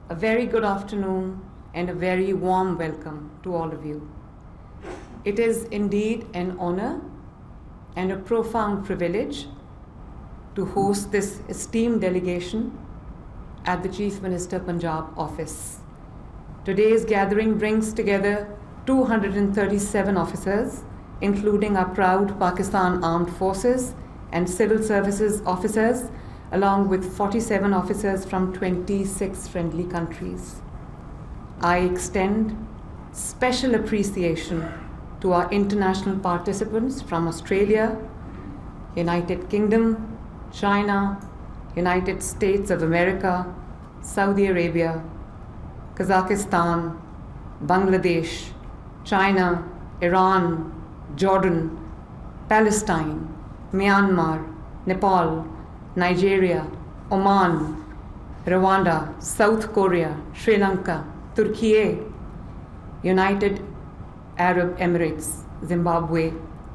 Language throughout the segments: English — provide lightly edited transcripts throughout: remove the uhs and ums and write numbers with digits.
A very good afternoon and a very warm welcome to all of you. It is indeed an honor and a profound privilege to host this esteemed delegation at the Chief Minister Punjab office. Today's gathering brings together 237 officers, including our proud Pakistan Armed Forces and Civil Services officers, along with 47 officers from 26 friendly countries. I extend special appreciation to our international participants from Australia, United Kingdom, China, United States of America, Saudi Arabia, Kazakhstan, Bangladesh, China, Iran, Jordan, Palestine, Myanmar, Nepal, Nigeria, Oman, Rwanda, South Korea, Sri Lanka, Turkey, United Arab Emirates, Zimbabwe,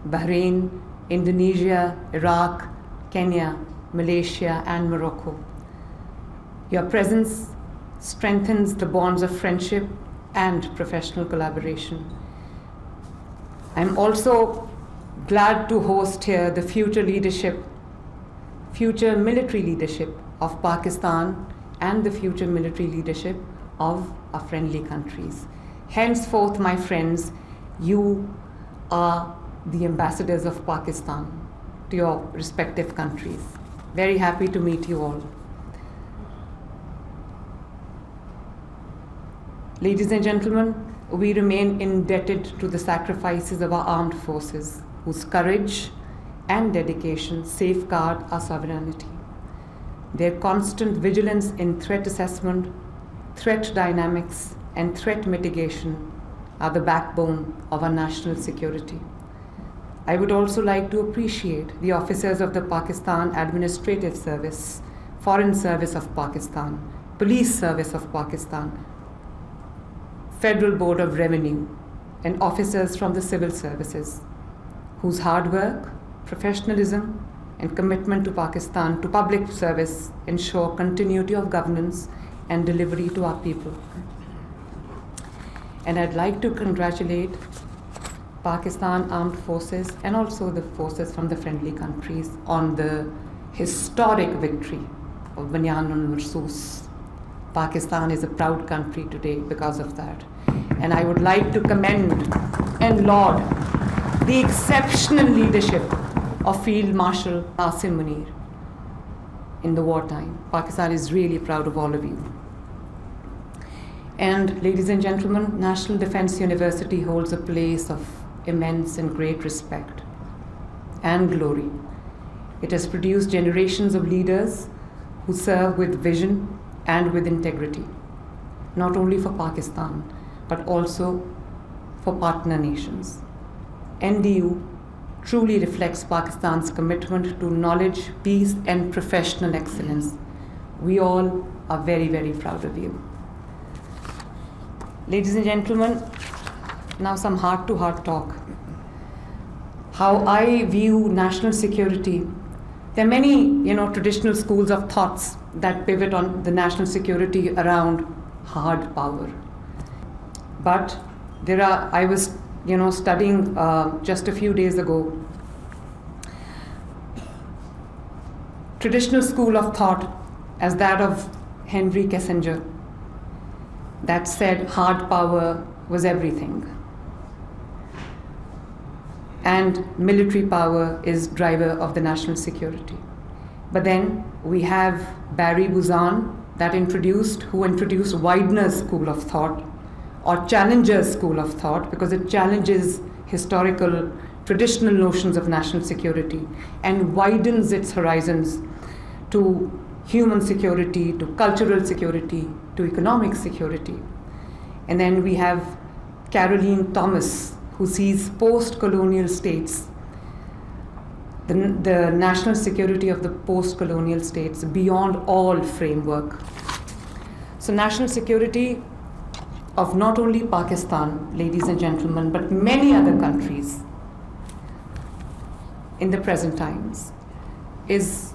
Bahrain, Indonesia, Iraq, Kenya, Malaysia, and Morocco. Your presence strengthens the bonds of friendship and professional collaboration. I'm also glad to host here the future military leadership of Pakistan and the future military leadership of our friendly countries. Henceforth, my friends, you are the ambassadors of Pakistan to your respective countries. Very happy to meet you all. Ladies and gentlemen, we remain indebted to the sacrifices of our armed forces, whose courage and dedication safeguard our sovereignty. Their constant vigilance in threat assessment, threat dynamics, and threat mitigation are the backbone of our national security. I would also like to appreciate the officers of the Pakistan Administrative Service, Foreign Service of Pakistan, Police Service of Pakistan, Federal Board of Revenue, and officers from the civil services, whose hard work, professionalism, and commitment to Pakistan, to public service, ensure continuity of governance and delivery to our people. And I'd like to congratulate Pakistan Armed Forces and also the forces from the friendly countries on the historic victory of Bunyan-um Marsoos. Pakistan is a proud country today because of that. And I would like to commend and laud the exceptional leadership of Field Marshal Asim Munir in the wartime. Pakistan is really proud of all of you. And ladies and gentlemen, National Defense University holds a place of immense and great respect and glory. It has produced generations of leaders who serve with vision and with integrity, not only for Pakistan, but also for partner nations. NDU truly reflects Pakistan's commitment to knowledge, peace, and professional excellence. We all are very, very proud of you. Ladies and gentlemen, now some heart-to-heart talk. How I view national security. There are many, traditional schools of thoughts that pivot on the national security around hard power. But I was, studying just a few days ago, traditional school of thought as that of Henry Kissinger, that said hard power was everything. And military power is driver of the national security. But then we have Barry Buzan who introduced Widener's school of thought, or Challenger's school of thought, because it challenges historical, traditional notions of national security and widens its horizons to human security, to cultural security, to economic security. And then we have Caroline Thomas, who sees post-colonial states, the national security of the post-colonial states beyond all framework. So national security of not only Pakistan, ladies and gentlemen, but many other countries in the present times is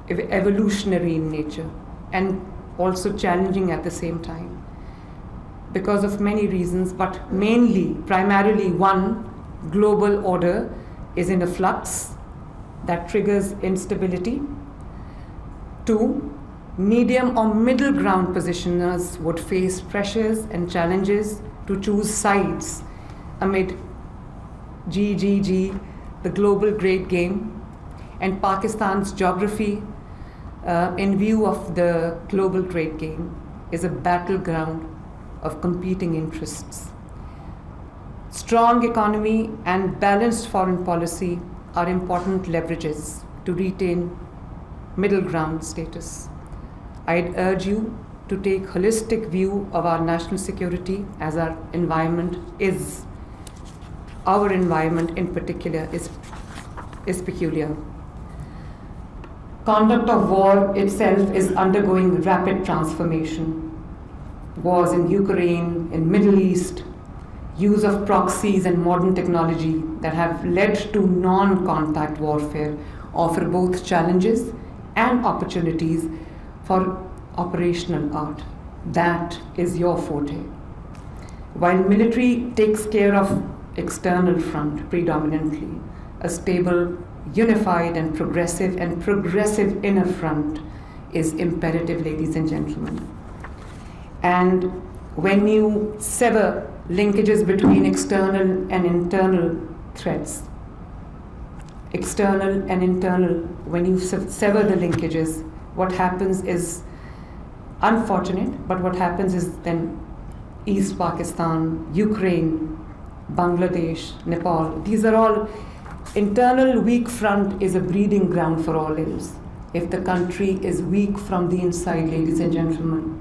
evolutionary in nature and also challenging at the same time because of many reasons, but primarily one, global order is in a flux that triggers instability. Two, medium or middle ground positioners would face pressures and challenges to choose sides amid GGG, the global great game, and Pakistan's geography in view of the global great game is a battleground of competing interests. Strong economy and balanced foreign policy are important leverages to retain middle ground status. I'd urge you to take holistic view of our national security as our environment in particular is peculiar. Conduct of war itself is undergoing rapid transformation. Wars in Ukraine, in Middle East, use of proxies and modern technology that have led to non-contact warfare offer both challenges and opportunities for operational art. That is your forte. While military takes care of external front predominantly, a stable, unified and progressive inner front is imperative, ladies and gentlemen. And when you sever linkages between external and internal threats, when you sever the linkages, what happens is unfortunate, but what happens is then East Pakistan, Ukraine, Bangladesh, Nepal, these are all internal weak front is a breeding ground for all ills. If the country is weak from the inside, ladies and gentlemen,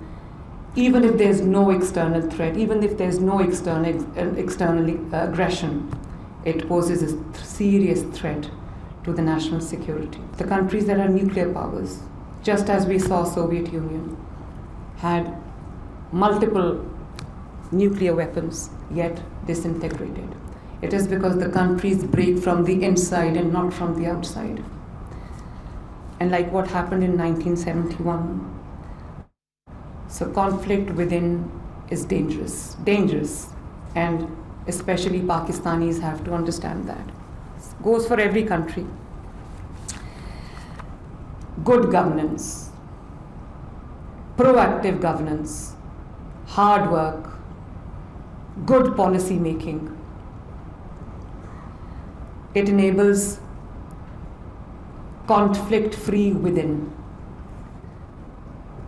even if there's no external threat, even if there's no external aggression, it poses a serious threat to the national security. The countries that are nuclear powers, just as we saw Soviet Union, had multiple nuclear weapons, yet disintegrated. It is because the countries break from the inside and not from the outside. And like what happened in 1971, so conflict within is dangerous, and especially Pakistanis have to understand that. It goes for every country. Good governance, proactive governance, hard work, good policy making. It enables conflict-free within.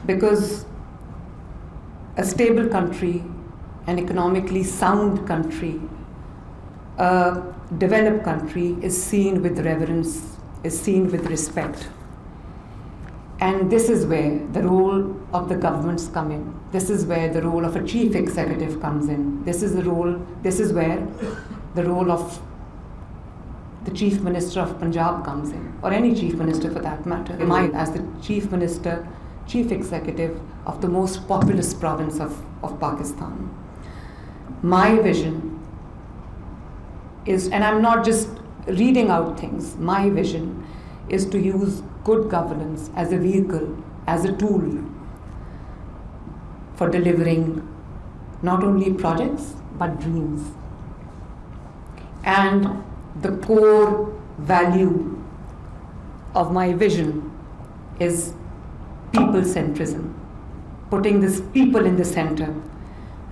Because a stable country, an economically sound country, a developed country is seen with reverence, is seen with respect. And this is where the role of the governments come in. This is where the role of a chief executive comes in. This is where the role of the Chief Minister of Punjab comes in, or any Chief Minister for that matter. As the Chief Minister, Chief Executive of the most populous province of Pakistan. My vision is, and I'm not just reading out things, my vision is to use good governance as a vehicle, as a tool for delivering not only projects, but dreams. And the core value of my vision is people-centrism, putting this people in the center.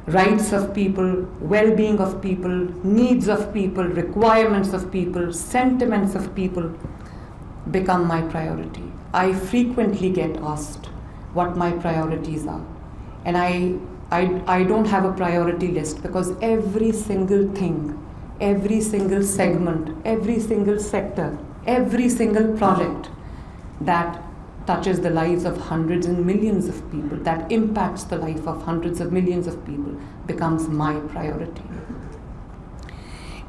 Rights of people, well-being of people, needs of people, requirements of people, sentiments of people become my priority. I frequently get asked what my priorities are. And I don't have a priority list, because every single thing, every single segment, every single sector, every single project that touches the lives of hundreds and millions of people, that impacts the life of hundreds of millions of people, becomes my priority.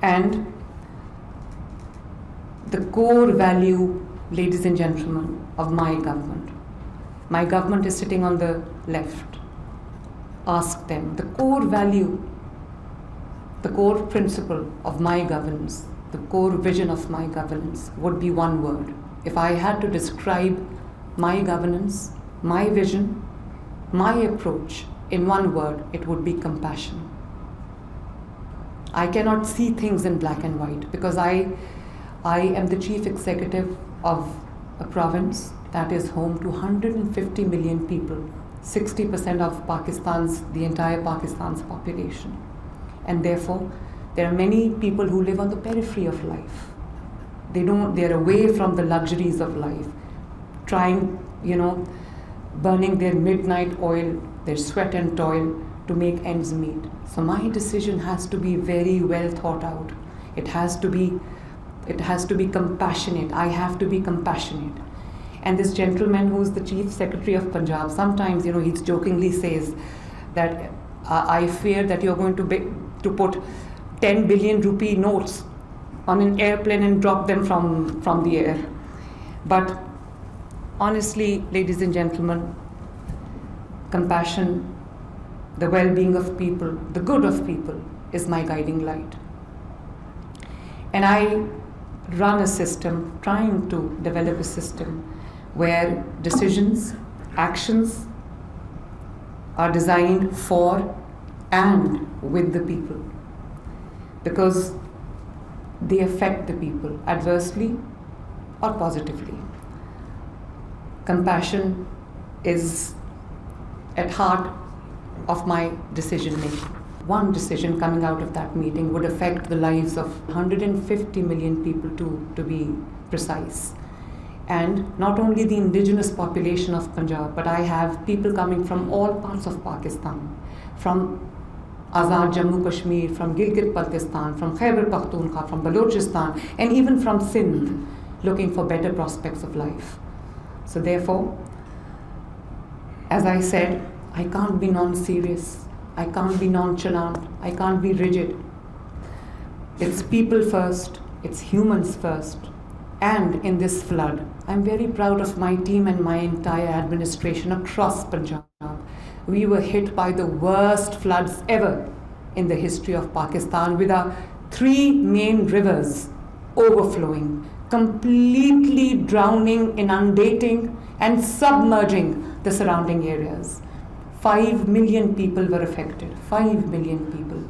And the core value, ladies and gentlemen, of my government is sitting on the left. Ask them. The core value, the core principle of my governance, the core vision of my governance would be one word. If I had to describe my governance, my vision, My approach, in one word, it would be compassion. I cannot see things in black and white because I am the chief executive of a province that is home to 150 million people, 60% of the entire Pakistan's population. And therefore, there are many people who live on the periphery of life. They're away from the luxuries of life, trying, burning their midnight oil, their sweat and toil to make ends meet. So my decision has to be very well thought out. It has to be compassionate. I have to be compassionate. And this gentleman who's the Chief Secretary of Punjab, sometimes, he jokingly says that I fear that you're going to put 10 billion rupee notes on an airplane and drop them from the air. But honestly, ladies and gentlemen, compassion, the well-being of people, the good of people is my guiding light. And I run a system, trying to develop a system where decisions, actions are designed for and with the people, because they affect the people adversely or positively. Compassion is at heart of my decision making. One decision coming out of that meeting would affect the lives of 150 million people to be precise. And not only the indigenous population of Punjab, but I have people coming from all parts of Pakistan, from Azad Jammu Kashmir, from Gilgit-Baltistan, from Khyber Pakhtunkhwa, from Balochistan, and even from Sindh, looking for better prospects of life. So therefore, as I said, I can't be non-serious, I can't be nonchalant, I can't be rigid. It's people first, it's humans first. And in this flood, I'm very proud of my team and my entire administration across Punjab. We were hit by the worst floods ever in the history of Pakistan, with our 3 main rivers overflowing, completely drowning, inundating, and submerging the surrounding areas. 5 million people were affected, 5 million people.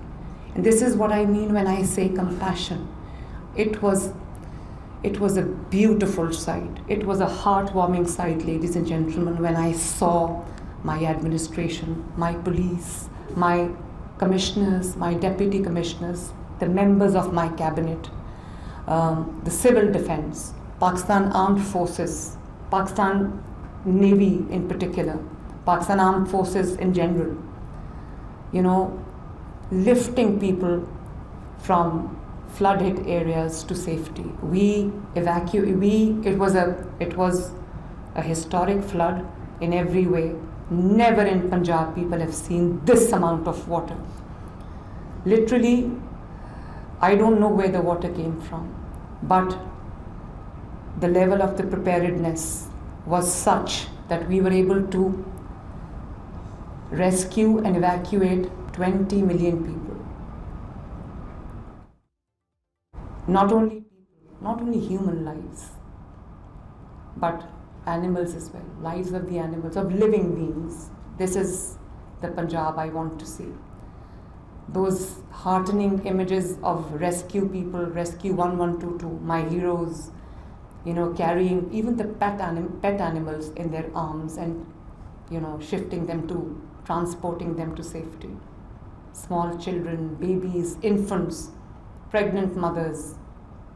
And this is what I mean when I say compassion. It was a beautiful sight. It was a heartwarming sight, ladies and gentlemen, when I saw my administration, my police, my commissioners, my deputy commissioners, the members of my cabinet, the civil defense, Pakistan Armed Forces, Pakistan Navy in particular, Pakistan Armed Forces in general, lifting people from flood-hit areas to safety. It was a historic flood in every way. Never in Punjab people have seen this amount of water. Literally, I don't know where the water came from, but the level of the preparedness was such that we were able to rescue and evacuate 20 million people. Not only human lives, but animals as well, lives of the animals, of living beings. This is the Punjab I want to see. Those heartening images of rescue people, Rescue 1122, my heroes, carrying even the pet animals in their arms and, transporting them to safety. Small children, babies, infants, pregnant mothers,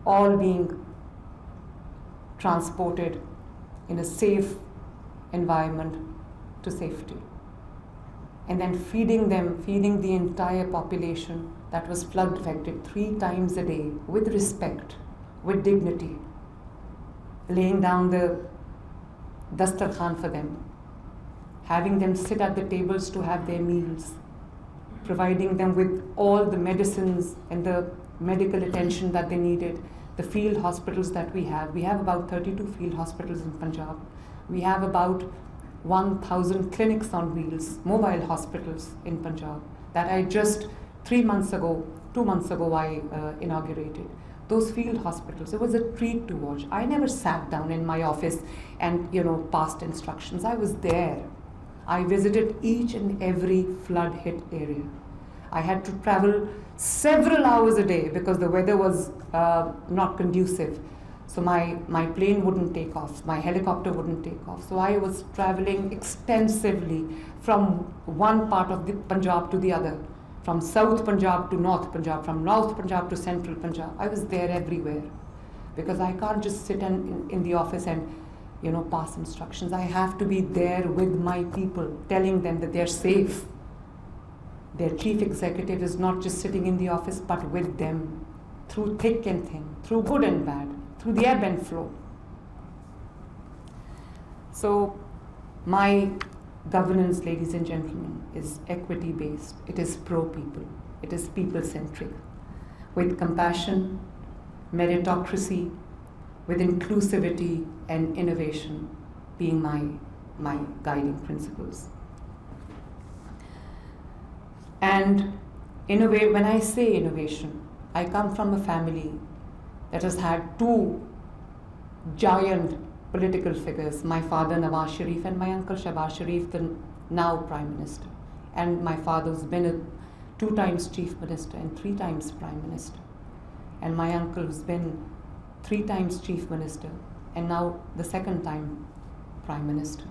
all being transported in a safe environment to safety. And then feeding the entire population that was flood affected 3 times a day with respect, with dignity, laying down the dastarkhan for them, having them sit at the tables to have their meals, providing them with all the medicines and the medical attention that they needed. The field hospitals that we have about 32 field hospitals in Punjab. We have about 1,000 clinics on wheels, mobile hospitals in Punjab, that I just 2 months ago, I inaugurated. Those field hospitals, it was a treat to watch. I never sat down in my office and, passed instructions. I was there. I visited each and every flood hit area. I had to travel several hours a day because the weather was not conducive. So my plane wouldn't take off, my helicopter wouldn't take off. So I was traveling extensively from one part of the Punjab to the other, from South Punjab to North Punjab, from North Punjab to Central Punjab. I was there everywhere because I can't just sit in the office and pass instructions. I have to be there with my people, telling them that they're safe. Their chief executive is not just sitting in the office, but with them, through thick and thin, through good and bad, through the ebb and flow. So my governance, ladies and gentlemen, is equity-based. It is pro-people. It is people-centric, with compassion, meritocracy, with inclusivity and innovation being my guiding principles. And in a way, when I say innovation, I come from a family that has had two giant political figures, my father Nawaz Sharif and my uncle Shahbaz Sharif, the now Prime Minister. And my father's been a 2 times Chief Minister and 3 times Prime Minister. And my uncle has been 3 times Chief Minister and now the 2nd time Prime Minister.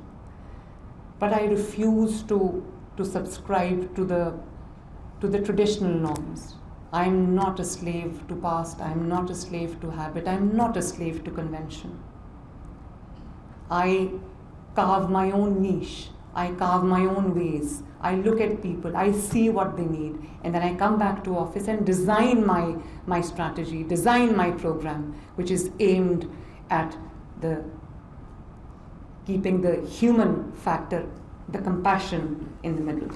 But I refuse to subscribe to the traditional norms. I'm not a slave to past, I'm not a slave to habit, I'm not a slave to convention. I carve my own niche, I carve my own ways, I look at people, I see what they need, and then I come back to office and design my strategy, design my program, which is aimed at keeping the human factor, the compassion in the middle.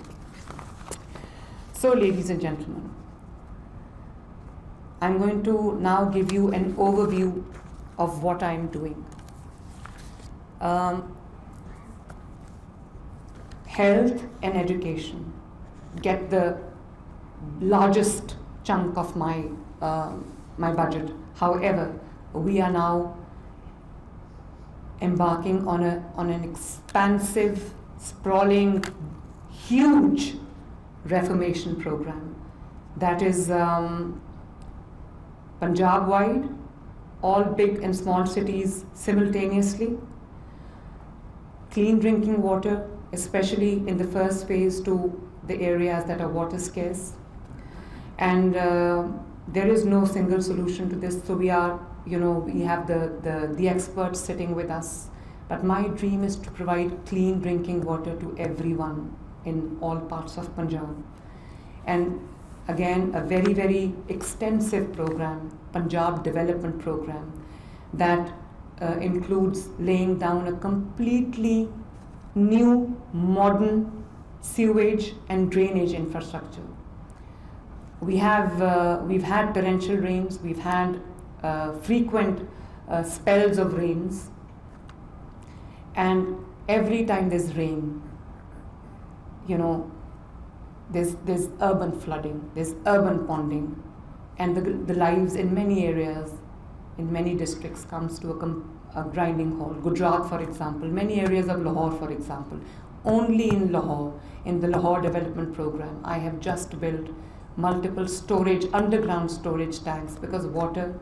So, ladies and gentlemen, I'm going to now give you an overview of what I'm doing. Health and education get the largest chunk of my budget. However, we are now embarking on an expansive, sprawling, huge reformation program that is Punjab-wide, all big and small cities simultaneously, clean drinking water, especially in the first phase to the areas that are water scarce. And there is no single solution to this, so we have the experts sitting with us. But my dream is to provide clean drinking water to everyone in all parts of Punjab. And again, a very, very extensive program, Punjab Development Program, that includes laying down a completely new, modern sewage and drainage infrastructure. We've had torrential rains, we've had frequent spells of rains, and every time there's rain, there's urban flooding, there's urban ponding, and the lives in many areas, in many districts, comes to a grinding halt. Gujarat, for example, many areas of Lahore, for example. Only in Lahore, in the Lahore Development Program, I have just built multiple underground storage tanks, because water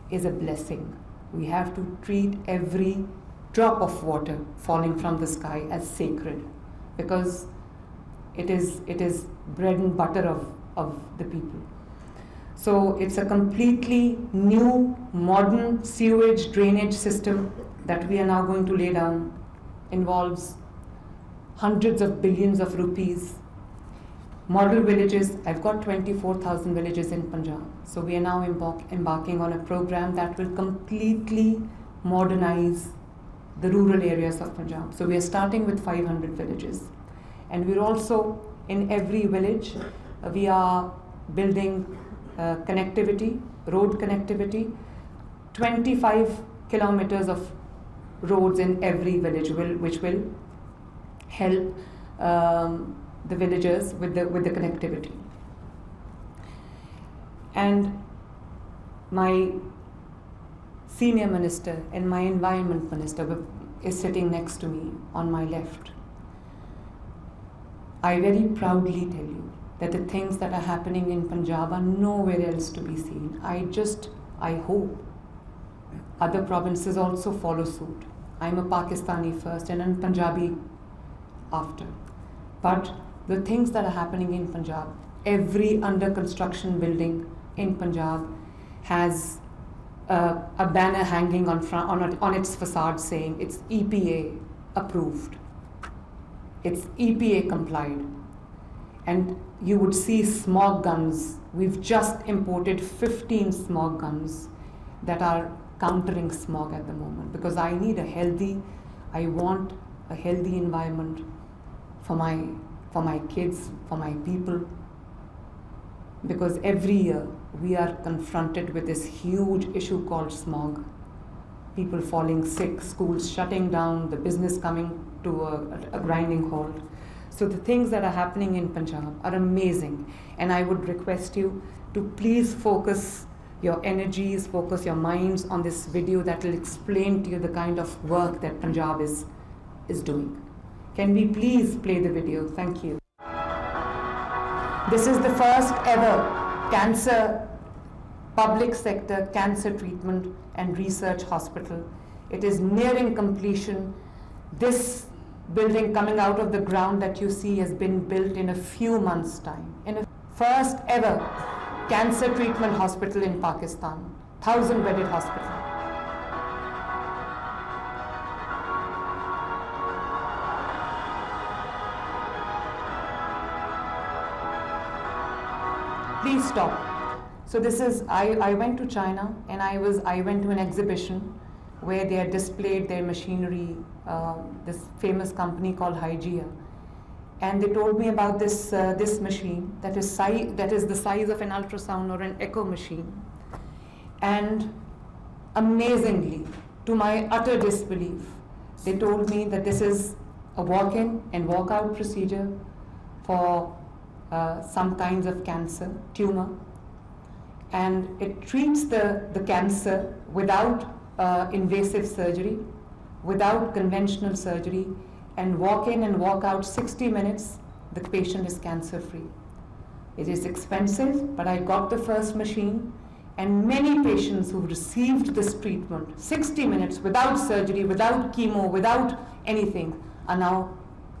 is a blessing. We have to treat every drop of water falling from the sky as sacred, because it is bread and butter of the people. So it's a completely new, modern sewage drainage system that we are now going to lay down. Involves hundreds of billions of rupees. Model villages, I've got 24,000 villages in Punjab. So we are now embarking on a program that will completely modernize the rural areas of Punjab. So we are starting with 500 villages. And we're also, in every village, we are building connectivity, road connectivity, 25 kilometers of roads in every village, which will help the villagers with the connectivity. And my senior minister and my environment minister is sitting next to me on my left. I very proudly tell you that the things that are happening in Punjab are nowhere else to be seen. I hope other provinces also follow suit. I'm a Pakistani first and a Punjabi after. But the things that are happening in Punjab, every under construction building in Punjab has a banner hanging on its facade saying it's EPA approved. It's EPA complied. And you would see smog guns. We've just imported 15 smog guns that are countering smog at the moment, because I want a healthy environment for my kids, for my people, because every year we are confronted with this huge issue called smog. People falling sick, schools shutting down, the business coming to a grinding halt. So the things that are happening in Punjab are amazing, and I would request you to please focus your energies, focus your minds on this video that will explain to you the kind of work that Punjab is doing. Can we please play the video? Thank you. This is the first ever public sector cancer treatment and research hospital. It is nearing completion. This building coming out of the ground that you see has been built in a few months' time. In a first ever cancer treatment hospital in Pakistan, 1,000-bedded hospital. Please stop. So this is, I went to China and I went to an exhibition where they had displayed their machinery, this famous company called Hygia. And they told me about this machine that is the size of an ultrasound or an echo machine. And amazingly, to my utter disbelief, they told me that this is a walk-in and walk-out procedure for some kinds of cancer, tumor. And it treats the cancer without invasive surgery, without conventional surgery, and walk in and walk out 60 minutes, the patient is cancer-free. It is expensive, but I got the first machine, and many patients who received this treatment, 60 minutes without surgery, without chemo, without anything, are now,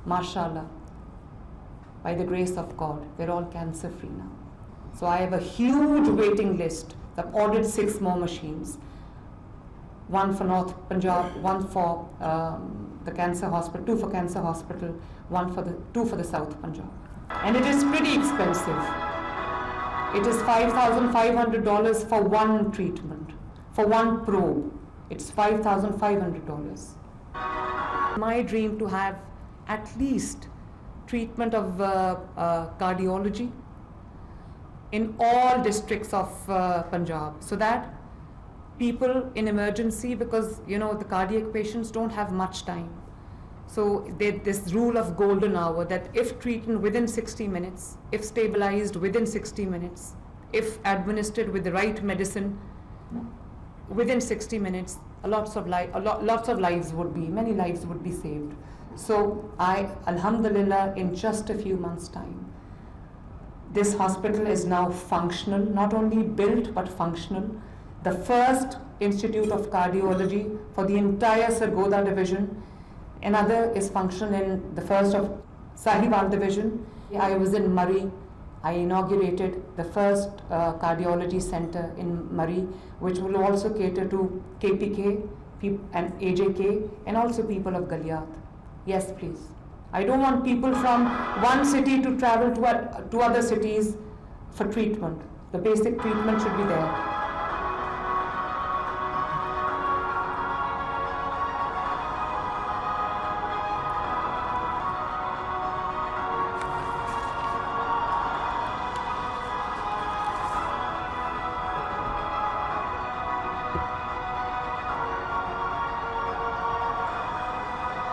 mashallah, by the grace of God, they're all cancer-free now. So I have a huge waiting list. I've ordered 6 more machines. One for North Punjab, one for the cancer hospital, 2 for cancer hospital, 2 for the South Punjab. And it is pretty expensive. It is $5,500 for one treatment, for one probe. It's $5,500. My dream to have at least treatment of cardiology in all districts of Punjab, so that people in emergency, because the cardiac patients don't have much time. So this rule of golden hour, that if treated within 60 minutes, if stabilized within 60 minutes, if administered with the right medicine within 60 minutes, lots of lives would be, many lives would be saved. So alhamdulillah, in just a few months' time, this hospital is now functional, not only built but functional. The first institute of cardiology for the entire Sargodha division. Another is functional in the first of Sahiwal division. I was in Murray. I inaugurated the first cardiology center in Murray, which will also cater to KPK and AJK and also people of Galiat. Yes, please. I don't want people from one city to travel to other cities for treatment. The basic treatment should be there.